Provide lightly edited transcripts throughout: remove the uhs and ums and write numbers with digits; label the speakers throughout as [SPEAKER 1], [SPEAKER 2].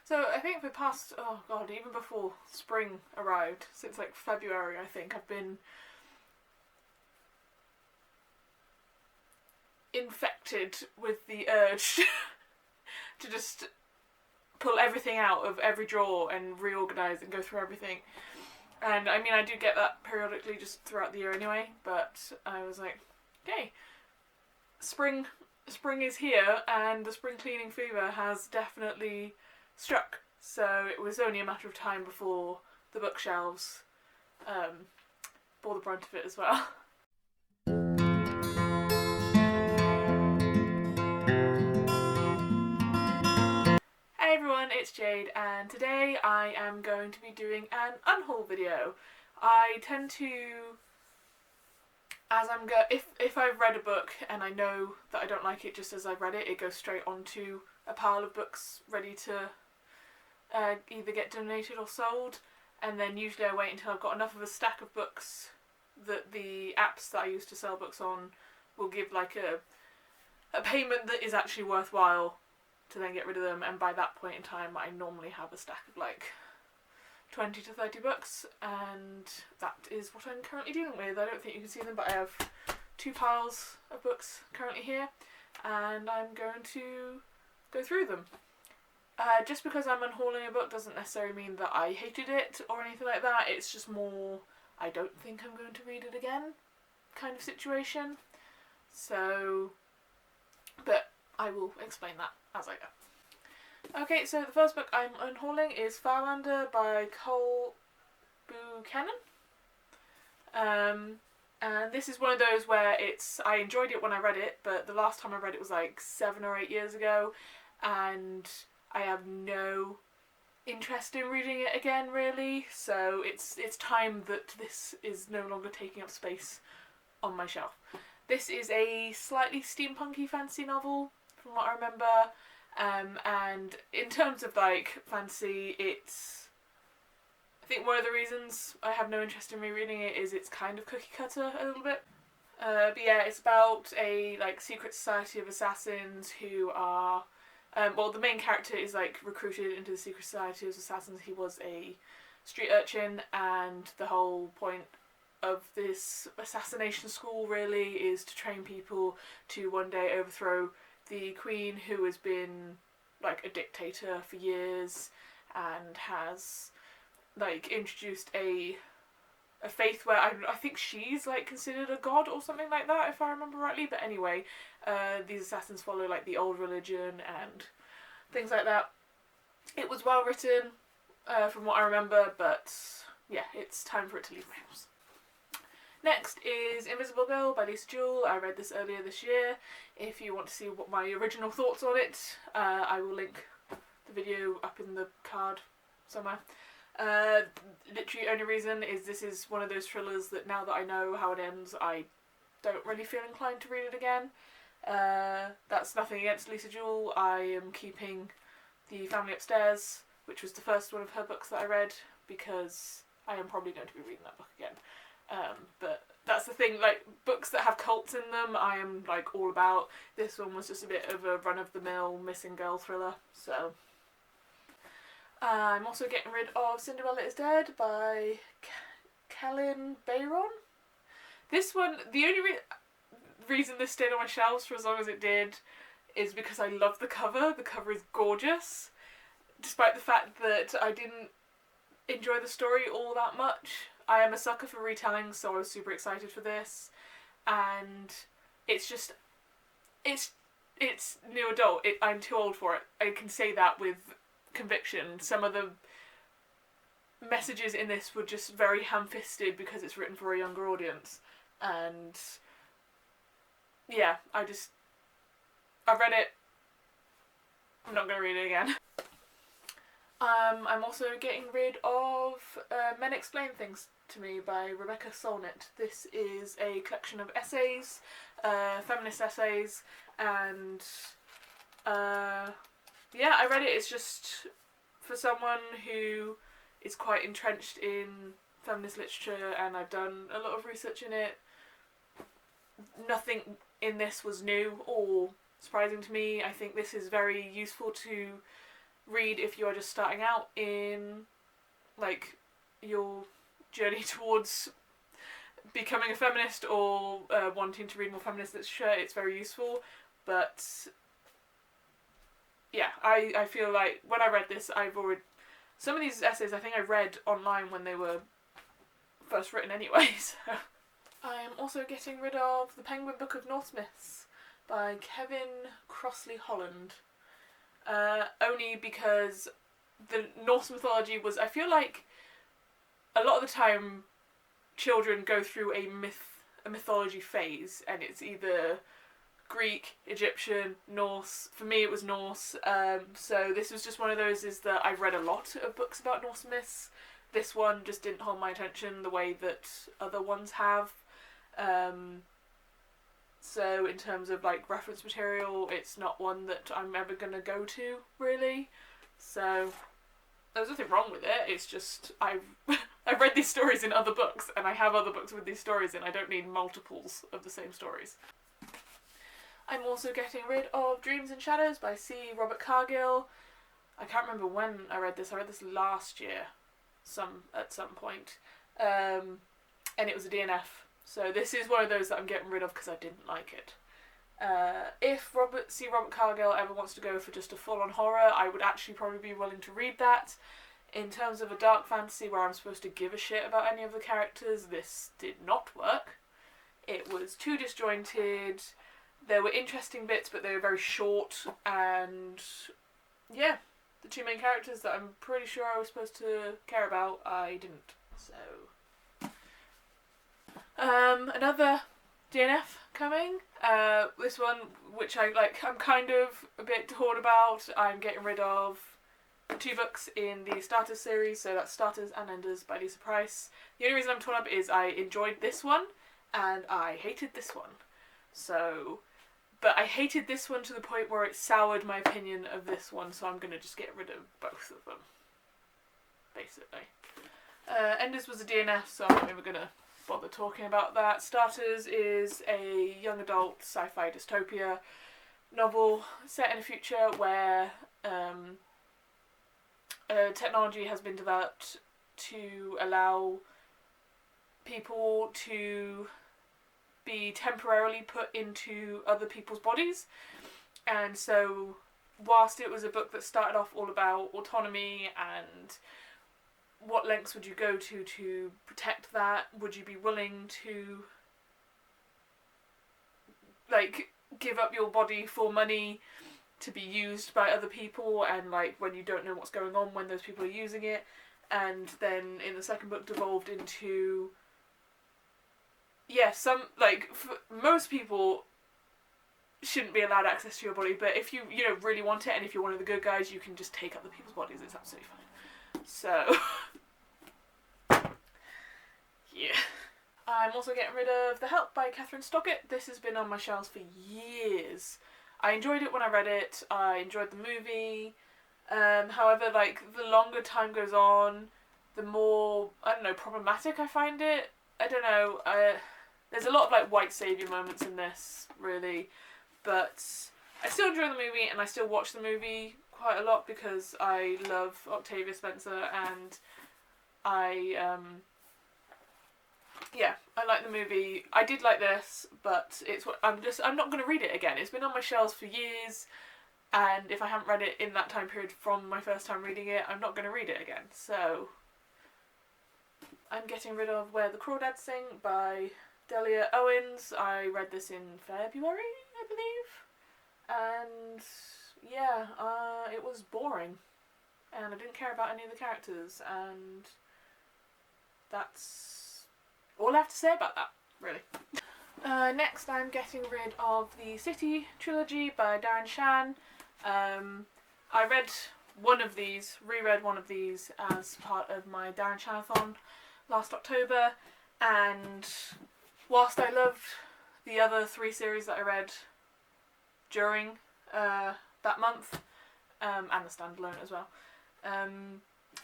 [SPEAKER 1] So I think for the past, oh god, even before spring arrived, since like February I think, I've been infected with the urge to just pull everything out of every drawer and reorganise and go through everything. And I mean, I do get that periodically just throughout the year anyway, but I was like, okay, spring is here and the spring cleaning fever has definitely struck. So it was only a matter of time before the bookshelves bore the brunt of it as well. Hey everyone, it's Jade, and today I am going to be doing an UnHaul video. I tend to, if I've read a book and I know that I don't like it just as I've read it, it goes straight onto a pile of books ready to either get donated or sold, and then usually I wait until I've got enough of a stack of books that the apps that I use to sell books on will give like a payment that is actually worthwhile to then get rid of them, and by that point in time I normally have a stack of like 20 to 30 books, and that is what I'm currently dealing with. I don't think you can see them, but I have 2 piles of books currently here, and I'm going to go through them. Just because I'm unhauling a book doesn't necessarily mean that I hated it or anything like that. It's just more, I don't think I'm going to read it again kind of situation. So, but I will explain that as I go. Okay, so the first book I'm unhauling is Farlander by Cole Buchanan. And this is one of those where I enjoyed it when I read it, but the last time I read it was like 7 or 8 years ago, and I have no interest in reading it again really, so it's time that this is no longer taking up space on my shelf. This is a slightly steampunky fantasy novel, from what I remember, and in terms of like fantasy, I think one of the reasons I have no interest in rereading it is it's kind of cookie cutter a little bit. But yeah, it's about a like secret society of assassins who are, well, the main character is like recruited into the secret society of assassins. He was a street urchin, and the whole point of this assassination school really is to train people to one day overthrow the queen, who has been like a dictator for years and has like introduced a faith where I think she's like considered a god or something like that, if I remember rightly. But anyway, these assassins follow like the old religion and things like that. It was well written, from what I remember, but yeah, it's time for it to leave my house. Next is Invisible Girl by Lisa Jewell. I read this earlier this year. If you want to see what my original thoughts on it, I will link the video up in the card somewhere. Literally only reason is this is one of those thrillers that now that I know how it ends, I don't really feel inclined to read it again. That's nothing against Lisa Jewell. I am keeping The Family Upstairs, which was the first one of her books that I read, because I am probably going to be reading that book again. But that's the thing, like, books that have cults in them I am like all about. This one was just a bit of a run-of-the-mill missing girl thriller, so. I'm also getting rid of Cinderella is Dead by Kalin Bayron. This one, the only reason this stayed on my shelves for as long as it did is because I love the cover. The cover is gorgeous, despite the fact that I didn't enjoy the story all that much. I am a sucker for retellings, so I was super excited for this, and it's just, it's new adult. I'm too old for it. I can say that with conviction. Some of the messages in this were just very ham-fisted because it's written for a younger audience, and yeah, I read it. I'm not going to read it again. I'm also getting rid of Men Explain Things to Me by Rebecca Solnit. This is a collection of essays, feminist essays, and yeah, I read it. It's just for someone who is quite entrenched in feminist literature, and I've done a lot of research in it. Nothing in this was new or surprising to me. I think this is very useful to read if you're just starting out in like your journey towards becoming a feminist or wanting to read more feminist literature. It's very useful, but yeah, I feel like when I read this, some of these essays I think I read online when they were first written anyway, so. I am also getting rid of The Penguin Book of Norse Myths by Kevin Crossley Holland. Only because the Norse mythology was, I feel like a lot of the time children go through a mythology phase, and it's either Greek, Egyptian, Norse. For me it was Norse, so this was just one of those is that I've read a lot of books about Norse myths. This one just didn't hold my attention the way that other ones have. So in terms of like reference material, it's not one that I'm ever gonna go to, really. So there's nothing wrong with it, it's just I've read these stories in other books, and I have other books with these stories in. I don't need multiples of the same stories. I'm also getting rid of Dreams and Shadows by C. Robert Cargill. I can't remember when I read this. I read this last year, at some point, and it was a DNF. So this is one of those that I'm getting rid of because I didn't like it. If Robert Cargill ever wants to go for just a full-on horror, I would actually probably be willing to read that. In terms of a dark fantasy where I'm supposed to give a shit about any of the characters, this did not work. It was too disjointed. There were interesting bits, but they were very short, and yeah, the two main characters that I'm pretty sure I was supposed to care about, I didn't. So another DNF coming. This one, which I'm kind of a bit torn about. I'm getting rid of 2 books in the Starters series, so that's Starters and Enders by Lisa Price. The only reason I'm torn up is I enjoyed this one, and I hated this one. So, but I hated this one to the point where it soured my opinion of this one, so I'm gonna just get rid of both of them, basically. Enders was a DNF, so I'm not even gonna bother talking about that. Starters is a young adult sci-fi dystopia novel set in a future where technology has been developed to allow people to be temporarily put into other people's bodies. And so whilst it was a book that started off all about autonomy and what lengths would you go to protect that, would you be willing to like give up your body for money to be used by other people, and like when you don't know what's going on when those people are using it. And then in the second book devolved into most people shouldn't be allowed access to your body, but if you really want it, and if you're one of the good guys, you can just take other people's bodies. It's absolutely fine. So yeah. I'm also getting rid of The Help by Catherine Stockett. This has been on my shelves for years. I enjoyed it when I read it. I enjoyed the movie. However, like, the longer time goes on, the more, problematic I find it. I don't know. There's a lot of, like, white saviour moments in this, really. But I still enjoy the movie, and I still watch the movie quite a lot because I love Octavia Spencer, and I like the movie. I did like this, but I'm not going to read it again. It's been on my shelves for years, and if I haven't read it in that time period from my first time reading it, I'm not going to read it again. So I'm getting rid of Where the Crawdads Sing by Delia Owens. I read this in February, I believe, and yeah, it was boring, and I didn't care about any of the characters, and that's all I have to say about that, really. Next, I'm getting rid of the City trilogy by Darren Shan. I reread one of these as part of my Darren Shanathon last October, and whilst I loved the other 3 series that I read during that month, and the standalone as well, I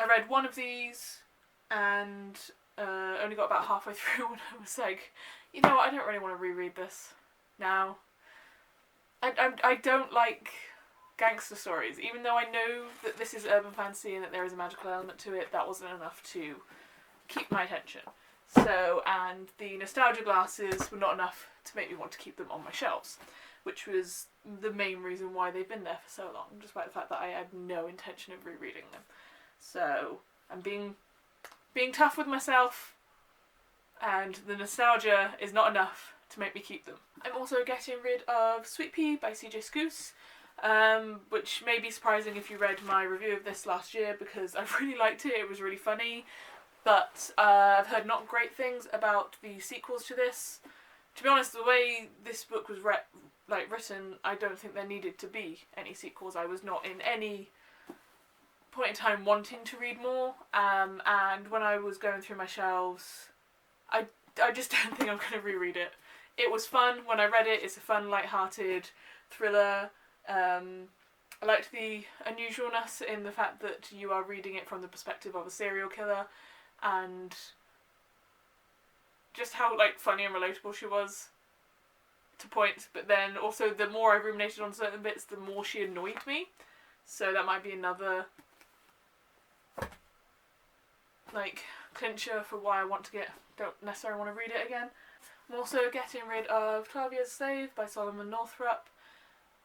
[SPEAKER 1] read one of these and only got about halfway through when I was like, you know what, I don't really want to reread this now. I don't like gangster stories. Even though I know that this is urban fantasy and that there is a magical element to it, that wasn't enough to keep my attention. So, and the nostalgia glasses were not enough to make me want to keep them on my shelves, which was the main reason why they've been there for so long, despite the fact that I had no intention of rereading them. So, I'm being tough with myself, and the nostalgia is not enough to make me keep them. I'm also getting rid of Sweet Pea by CJ Scoose, which may be surprising if you read my review of this last year, because I really liked it. It was really funny, but I've heard not great things about the sequels to this. To be honest, the way this book was written, I don't think there needed to be any sequels. I was not in any point in time wanting to read more, and when I was going through my shelves, I just don't think I'm going to reread it. It was fun when I read it. It's a fun, light-hearted thriller. I liked the unusualness in the fact that you are reading it from the perspective of a serial killer, and just how funny and relatable she was to points. But then also, the more I ruminated on certain bits, the more she annoyed me. So that might be another clincher for why I don't necessarily want to read it again. I'm also getting rid of 12 Years a Slave by Solomon Northup,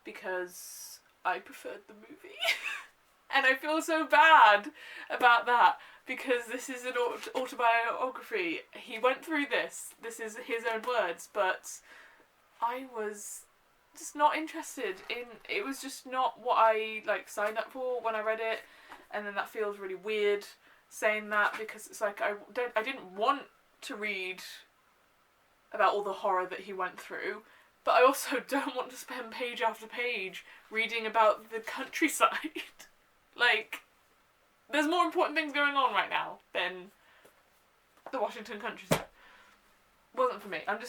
[SPEAKER 1] because I preferred the movie. And I feel so bad about that, because this is an autobiography. He went through this. This is his own words, but I was just not interested in... It was just not what I signed up for when I read it, and then that feels really weird saying that, because it's I didn't want to read about all the horror that he went through, but I also don't want to spend page after page reading about the countryside. There's more important things going on right now than the Washington countryside. Wasn't for me. I'm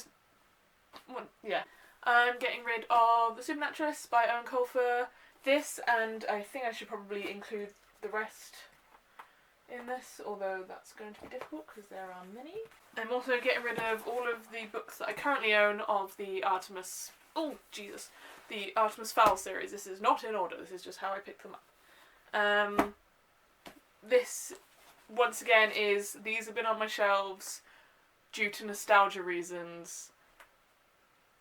[SPEAKER 1] getting rid of The Supernaturalist by Owen Colfer. This, and I think I should probably include the rest in this, although that's going to be difficult because there are many. I'm also getting rid of all of the books that I currently own of the Artemis Fowl series. This is not in order, this is just how I picked them up. This, once again, these have been on my shelves due to nostalgia reasons,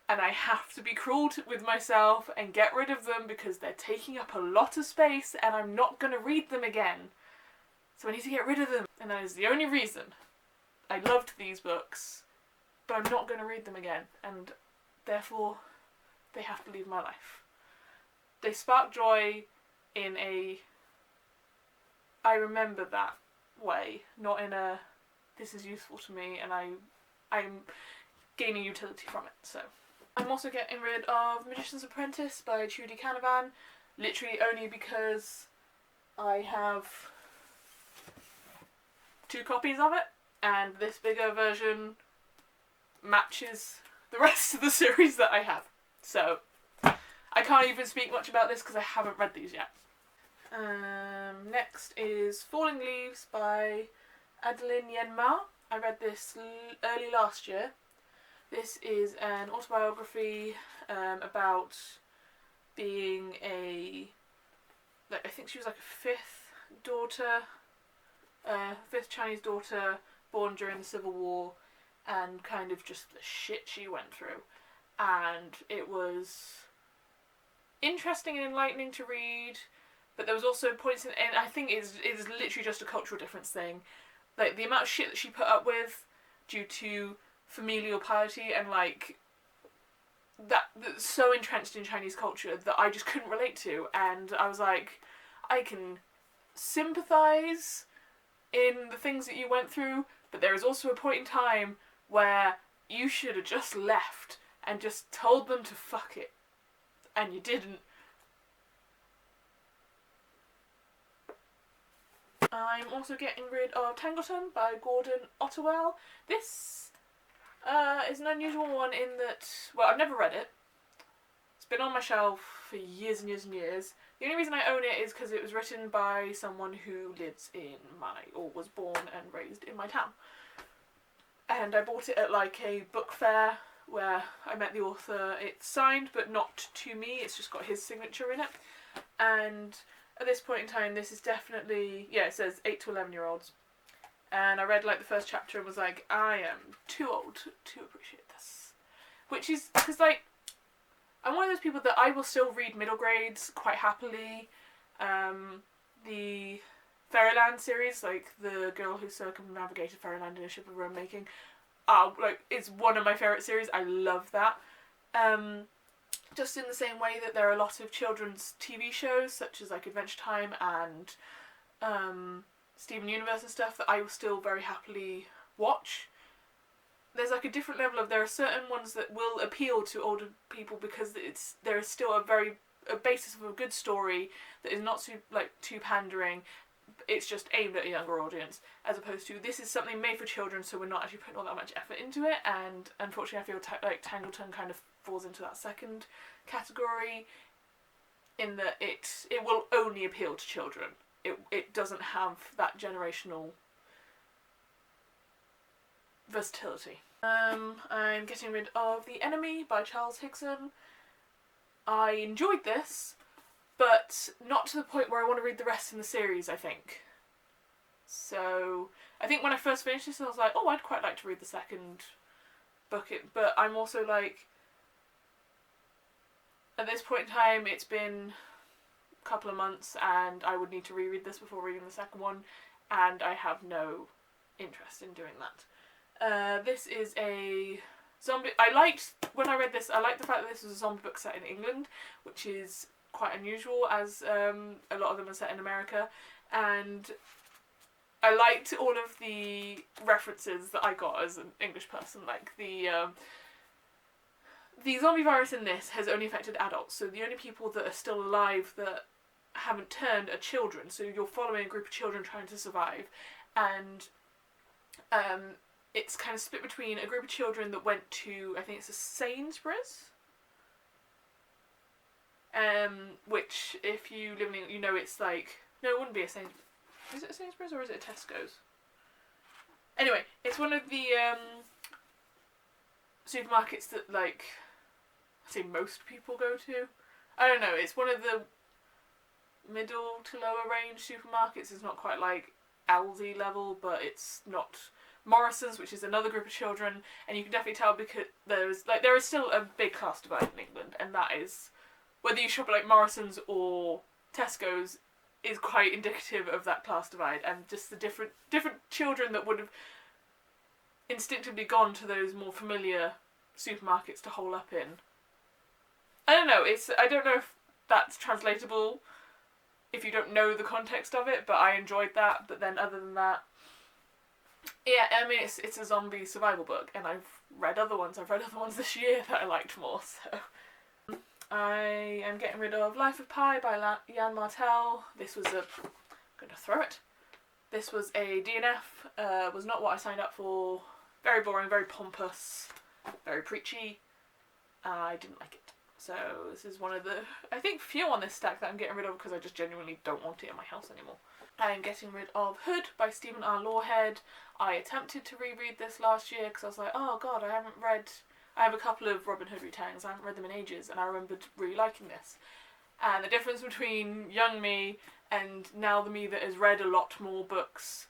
[SPEAKER 1] and I have to be cruel with myself and get rid of them because they're taking up a lot of space and I'm not going to read them again. So I need to get rid of them, and that is the only reason. I loved these books, but I'm not going to read them again, and therefore they have to leave my life. They spark joy in a I remember that way, not in a this is useful to me and I'm gaining utility from it. So I'm also getting rid of Magician's Apprentice by Trudy Canavan, literally only because I have 2 copies of it, and this bigger version matches the rest of the series that I have. So I can't even speak much about this because I haven't read these yet. Next is Falling Leaves by Adeline Yenma. I read this early last year. This is an autobiography about being I think she was a fifth Chinese daughter born during the Civil War, and kind of just the shit she went through. And it was interesting and enlightening to read, but there was also points and I think it is literally just a cultural difference thing. The amount of shit that she put up with due to familial piety and that's so entrenched in Chinese culture that I just couldn't relate to, and I was like, I can sympathise in the things that you went through, but there is also a point in time where you should have just left and just told them to fuck it, and you didn't. I'm also getting rid of Tangleton by Gordon Ottewell. This is an unusual one in that, well, I've never read it. It's been on my shelf for years and years and years. The only reason I own it is because it was written by someone who lives or was born and raised in my town. And I bought it at a book fair where I met the author. It's signed, but not to me. It's just got his signature in it. And at this point in time, this is definitely, it says 8 to 11-year-olds. And I read like the first chapter and was like, I am too old to appreciate this. Which is, because like, I'm one of those people that I will still read middle grades quite happily. The Fairyland series, like the girl who circumnavigated Fairyland in a ship of her own making, it's one of my favourite series. I love that. Just in the same way that there are a lot of children's TV shows, such as like Adventure Time and Steven Universe and stuff, that I will still very happily watch. There's like a different level of, there are certain ones that will appeal to older people because there is still a basis of a good story that is not too pandering. It's just aimed at a younger audience, as opposed to this is something made for children, so we're not actually putting all that much effort into it. And unfortunately, I feel like Tangleton kind of falls into that second category, in that it will only appeal to children. It doesn't have that generational versatility. I'm getting rid of The Enemy by Charles Hickson. I enjoyed this, but not to the point where I want to read the rest in the series, I think. So, I think when I first finished this, I was like, oh, I'd quite like to read the second book. But I'm also like, at this point in time, it's been a couple of months, and I would need to reread this before reading the second one, and I have no interest in doing that. This is a zombie. When I read this, I liked the fact that this was a zombie book set in England, which is quite unusual, as a lot of them are set in America, and I liked all of the references that I got as an English person. Like the zombie virus in this has only affected adults, so the only people that are still alive that haven't turned are children. So you're following a group of children trying to survive, and it's kind of split between a group of children that went to, I think it's a Sainsbury's, which if you live in England, you know it's like, no, it wouldn't be a Sainsbury's. Is it a Sainsbury's or is it a Tesco's? Anyway, it's one of the supermarkets that, like, I say most people go to. I don't know, it's one of the middle to lower range supermarkets. It's not quite like Aldi level, but it's not Morrison's, which is another group of children, and you can definitely tell because there is still a big class divide in England, and that is, whether you shop at like Morrison's or Tesco's, is quite indicative of that class divide, and just the different children that would have instinctively gone to those more familiar supermarkets to hole up in. I don't know, I don't know if that's translatable if you don't know the context of it, but I enjoyed that. But then other than that, yeah, I mean, it's a zombie survival book, and I've read other ones. I've read other ones this year that I liked more, so. I am getting rid of Life of Pi by Jan Martel. This was I'm going to throw it. This was a DNF, was not what I signed up for. Very boring, very pompous, very preachy. I didn't like it. So this is one of the, I think, few on this stack that I'm getting rid of because I just genuinely don't want it in my house anymore. I am getting rid of Hood by Stephen R. Lawhead. I attempted to reread this last year because I was like, oh god, I have a couple of Robin Hood retangs, I haven't read them in ages, and I remembered really liking this. And the difference between young me and now the me that has read a lot more books,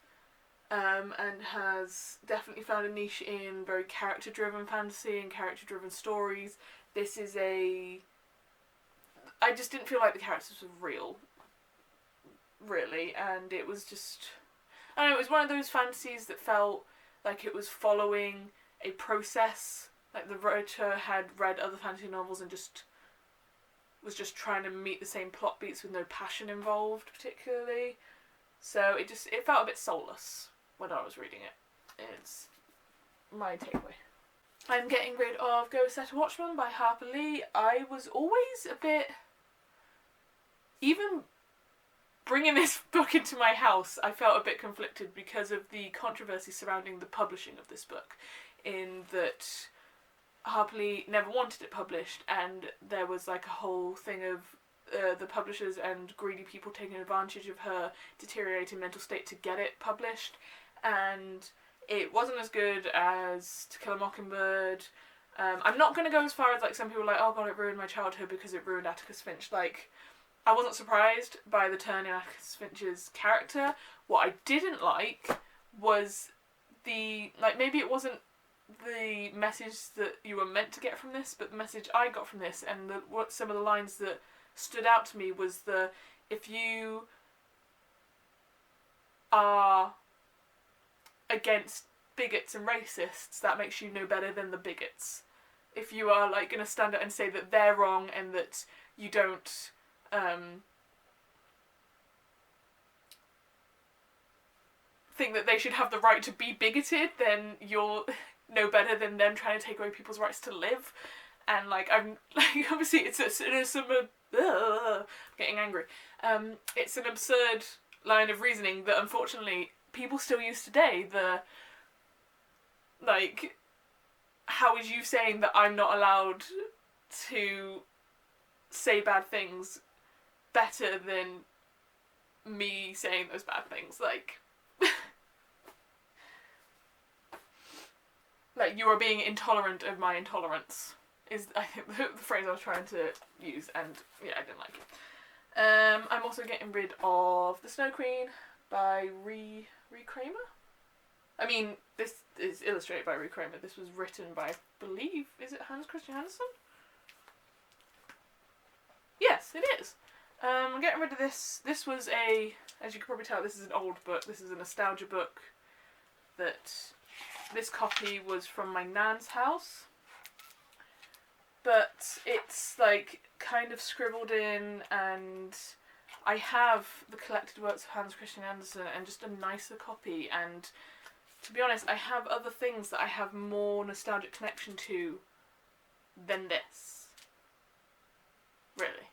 [SPEAKER 1] and has definitely found a niche in very character-driven fantasy and character-driven stories. This is I just didn't feel like the characters were real, really, and it was just, I don't know, it was one of those fantasies that felt like it was following a process, like the writer had read other fantasy novels and was just trying to meet the same plot beats with no passion involved, particularly. So it felt a bit soulless when I was reading it. It's my takeaway. I'm getting rid of Go Set Watchman by Harper Lee. I was always a bit, even bringing this book into my house, I felt a bit conflicted because of the controversy surrounding the publishing of this book, in that Harper Lee never wanted it published, and there was like a whole thing of the publishers and greedy people taking advantage of her deteriorating mental state to get it published, and it wasn't as good as To Kill a Mockingbird. I'm not going to go as far as like some people are like, oh god, it ruined my childhood because it ruined Atticus Finch. Like, I wasn't surprised by the turn in Atticus Finch's character. What I didn't like was maybe it wasn't the message that you were meant to get from this, but the message I got from this, and what some of the lines that stood out to me was if you are against bigots and racists, that makes you no better than the bigots. If you are like going to stand up and say that they're wrong and that you don't think that they should have the right to be bigoted, then you're no better than them trying to take away people's rights to live. And like I'm like obviously it's getting angry. It's an absurd line of reasoning that unfortunately people still use today. How is you saying that I'm not allowed to say bad things better than me saying those bad things? Like you are being intolerant of my intolerance is I think the phrase I was trying to use, and yeah, I didn't like it. I'm also getting rid of The Snow Queen by Ree Kramer. I mean, this is illustrated by Ree Kramer. This was written by, I believe, is it Hans Christian Andersen? Yes, it is. I'm getting rid of this. This was as you can probably tell, this is an old book. This is a nostalgia book that this copy was from my nan's house. But it's like kind of scribbled in, and I have the collected works of Hans Christian Andersen and just a nicer copy, and to be honest, I have other things that I have more nostalgic connection to than this. Really.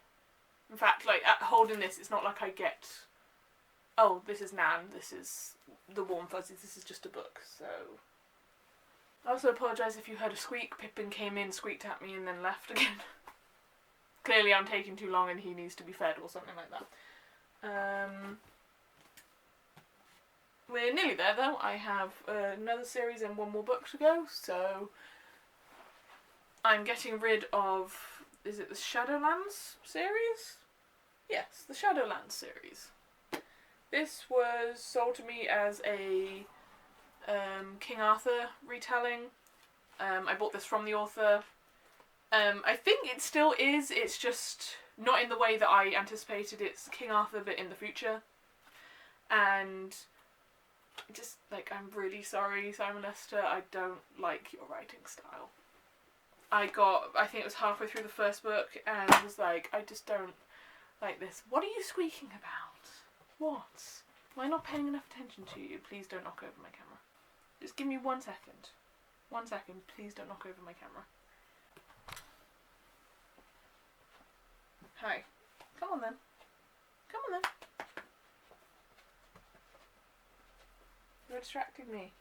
[SPEAKER 1] In fact, like, at holding this, it's not like I get, oh, this is Nan, this is the warm fuzzies, this is just a book, so. I also apologise if you heard a squeak. Pippin came in, squeaked at me, and then left again. Clearly I'm taking too long and he needs to be fed or something like that. We're nearly there though. I have another series and one more book to go, so I'm getting rid of, is it the Shadowlands series? Yes, the Shadowlands series. This was sold to me as a King Arthur retelling. I bought this from the author. I think it still is, it's just not in the way that I anticipated. It's King Arthur but in the future. And just, like, I'm really sorry, Simon Lester, I don't like your writing style. I think it was halfway through the first book and was like, I just don't like this. What are you squeaking about? What? Am I not paying enough attention to you? Please don't knock over my camera. Just give me 1 second. 1 second, please don't knock over my camera. Hi. Come on then. Come on then. You're distracting me.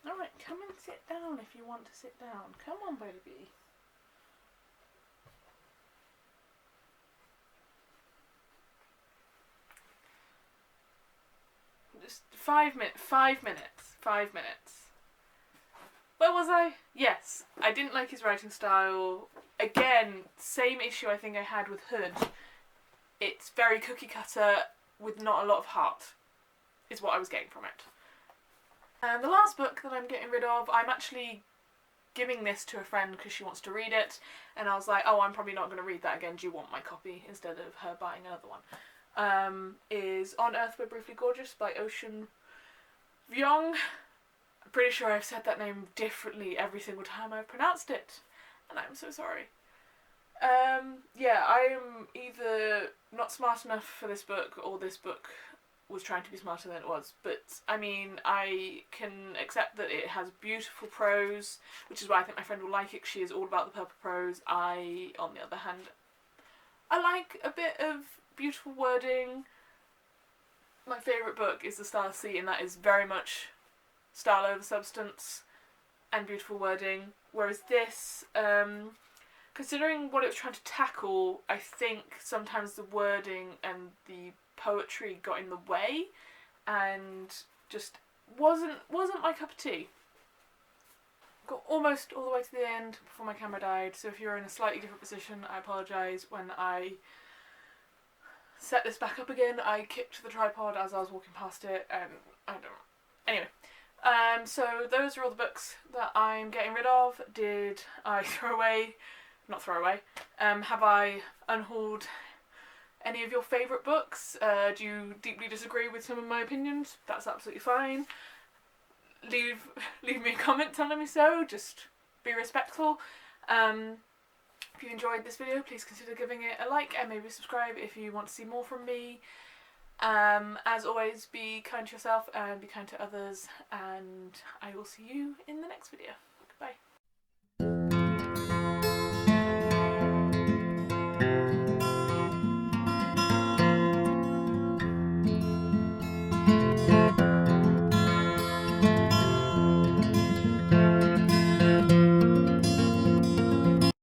[SPEAKER 1] Alright, come and sit down if you want to sit down. Come on, baby. Just 5 minutes. 5 minutes. 5 minutes. Where was I? Yes, I didn't like his writing style. Again, same issue I think I had with Hood. It's very cookie cutter with not a lot of heart, is what I was getting from it. And the last book that I'm getting rid of, I'm actually giving this to a friend because she wants to read it, and I was like, oh, I'm probably not going to read that again, do you want my copy, instead of her buying another one. Is On Earth We're Briefly Gorgeous by Ocean Vuong. I'm pretty sure I've said that name differently every single time I've pronounced it, and I'm so sorry. Yeah, I am either not smart enough for this book, or this book was trying to be smarter than it was. But, I mean, I can accept that it has beautiful prose, which is why I think my friend will like it, 'cause she is all about the purple prose. I, on the other hand, I like a bit of beautiful wording. My favourite book is The Star Sea, and that is very much style over substance and beautiful wording. Whereas this, considering what it was trying to tackle, I think sometimes the wording and the poetry got in the way and just wasn't my cup of tea. got almost all the way to the end before my camera died, so if you're in a slightly different position, I apologise. When I set this back up again, I kicked the tripod as I was walking past it, and I don't know. Anyway, so those are all the books that I'm getting rid of. Did I throw away, not throw away, have I unhauled any of your favourite books? Do you deeply disagree with some of my opinions? That's absolutely fine. Leave me a comment telling me so, just be respectful. If you enjoyed this video, please consider giving it a like and maybe subscribe if you want to see more from me. As always, be kind to yourself and be kind to others, and I will see you in the next video. Goodbye.